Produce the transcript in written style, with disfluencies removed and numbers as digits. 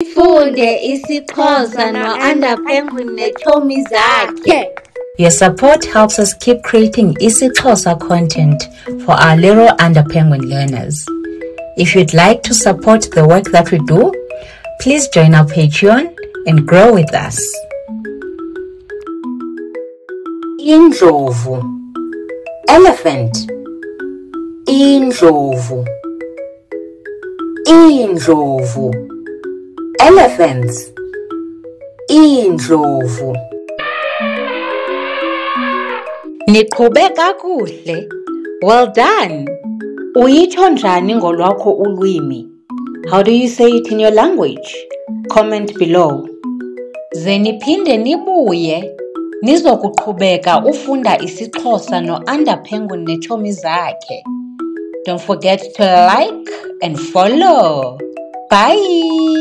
Sifunde isiXhosa no-Penguin neetshomi zakhe. Your support helps us keep creating isiXhosa content for our little Penguin learners. If you'd like to support the work that we do, please join our Patreon and grow with us. Indlovu, elephant. Indlovu, indlovu, elephants. Indlovu. Niqhube kakuhle. Well done. Uyitsho njani ngolwakho ulwimi? How do you say it in your language? Comment below. Ze niphinde nibuye nizokuqhubeka ufunda isiXhosa no-Penguin neetshomi zakhe. Don't forget to like and follow. Bye.